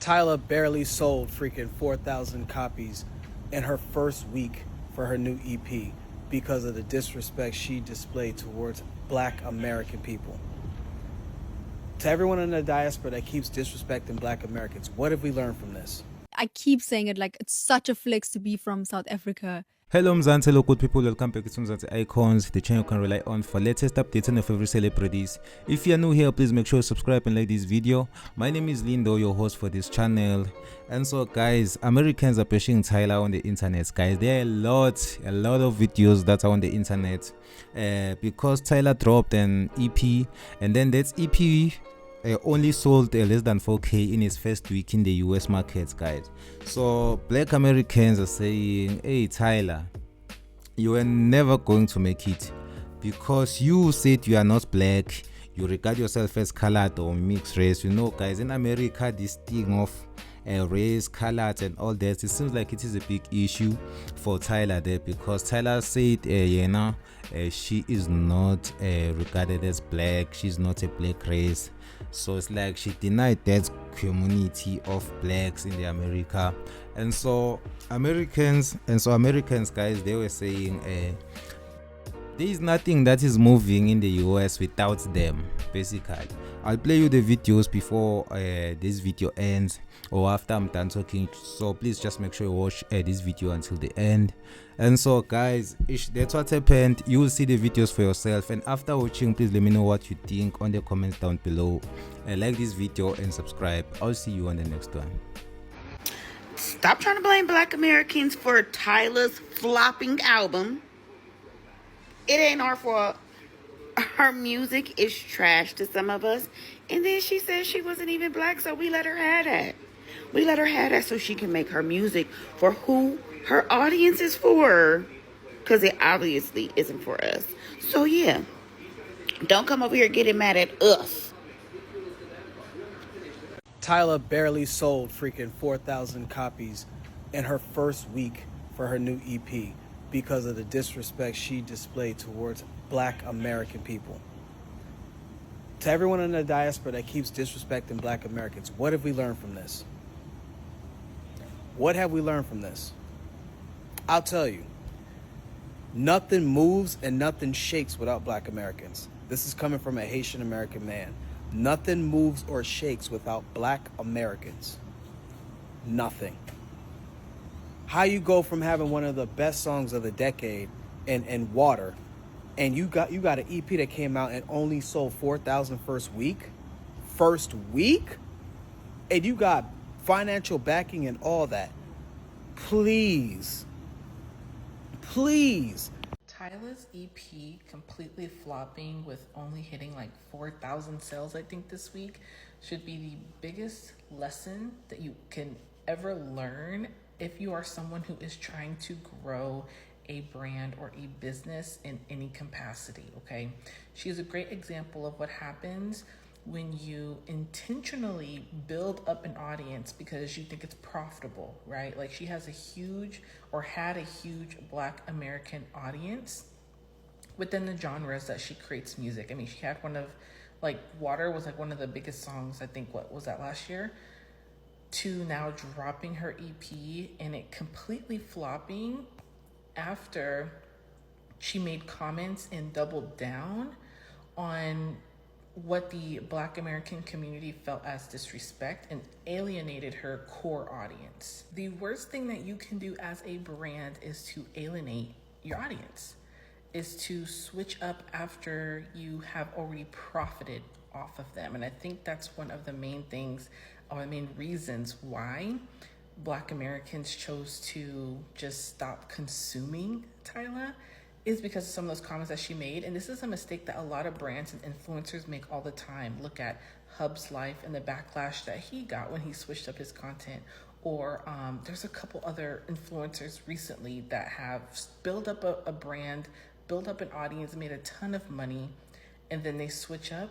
Tyla barely sold freaking 4,000 copies in her first week for her new EP because of the disrespect she displayed towards Black American people. To everyone in the diaspora that keeps disrespecting Black Americans, what have we learned from this? I keep saying it, like, it's such a flex to be from South Africa. Hello Mzansi, hello good people, welcome back to Mzansi Icons, the channel you can rely on for latest updates on your favorite celebrities. If you are new here, please make sure you subscribe and like this video. My name is Lindo, your host for this channel. And so guys, Americans are pushing Tyla on the internet. Guys, there are a lot of videos that are on the internet because Tyla dropped an EP, and then that EP only sold less than 4K in its first week in the US markets, guys. So Black Americans are saying, hey Tyla, you are never going to make it because you said you are not black, you regard yourself as colored or mixed race. You know guys, in America this thing of race, colored and all that, it seems like it is a big issue for Tyla there, because Tyla said she is not regarded as black, she's not a black race. So it's like she denied that community of blacks in the America. And so Americans guys, they were saying there is nothing that is moving in the US without them, basically. I'll play you the videos before this video ends or after I'm done talking, so please just make sure you watch this video until the end. And so guys, that's what happened. You will see the videos for yourself, and after watching, please let me know what you think on the comments down below. Like this video and subscribe. I'll see you on the next one. Stop trying to blame Black Americans for Tyla's flopping album. It ain't our fault. Her music is trash to some of us. And then she said she wasn't even black, so we let her have that. We let her have that so she can make her music for who her audience is for. Because it obviously isn't for us. So yeah, don't come over here getting mad at us. Tyla barely sold freaking 4,000 copies in her first week for her new EP because of the disrespect she displayed towards Black American people. To everyone in the diaspora that keeps disrespecting Black Americans, what have we learned from this? What have we learned from this? I'll tell you, nothing moves and nothing shakes without Black Americans. This is coming from a Haitian American man. Nothing moves or shakes without Black Americans. Nothing. How you go from having one of the best songs of the decade and Water, and you got an EP that came out and only sold 4,000 first week, and you got financial backing and all that. Please. Tyla's EP completely flopping with only hitting like 4,000 sales, I think, this week, should be the biggest lesson that you can ever learn if you are someone who is trying to grow a brand or a business in any capacity, okay? She is a great example of what happens when you intentionally build up an audience because you think it's profitable, right? Like, she has a huge, or had a huge Black American audience within the genres that she creates music. I mean, she had one of, like, Water was like one of the biggest songs, I think, what was that, last year? To now dropping her EP and it completely flopping after she made comments and doubled down on what the Black American community felt as disrespect and alienated her core audience. The worst thing that you can do as a brand is to alienate your audience, is to switch up after you have already profited off of them. And I think that's one of the main things, or the main reasons why Black Americans chose to just stop consuming Tyla, is because of some of those comments that she made. And this is a mistake that a lot of brands and influencers make all the time. Look at Hub's life and the backlash that he got when he switched up his content. Or there's a couple other influencers recently that have built up a brand, built up an audience, made a ton of money, and then they switch up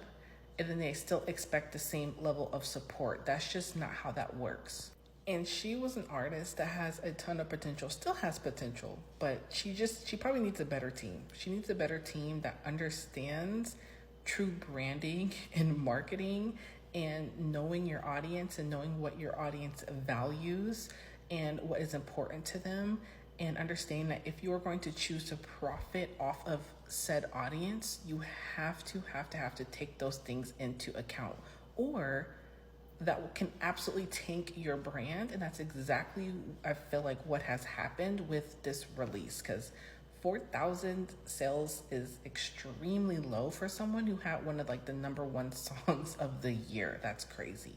and then they still expect the same level of support. That's just not how that works. And she was an artist that has a ton of potential, still has potential, but she probably needs a better team. She needs a better team that understands true branding and marketing and knowing your audience and knowing what your audience values and what is important to them, and understanding that if you are going to choose to profit off of said audience, you have to take those things into account, or that can absolutely tank your brand. And that's exactly, I feel like, what has happened with this release, because 4,000 sales is extremely low for someone who had one of like the #1 songs of the year. That's crazy.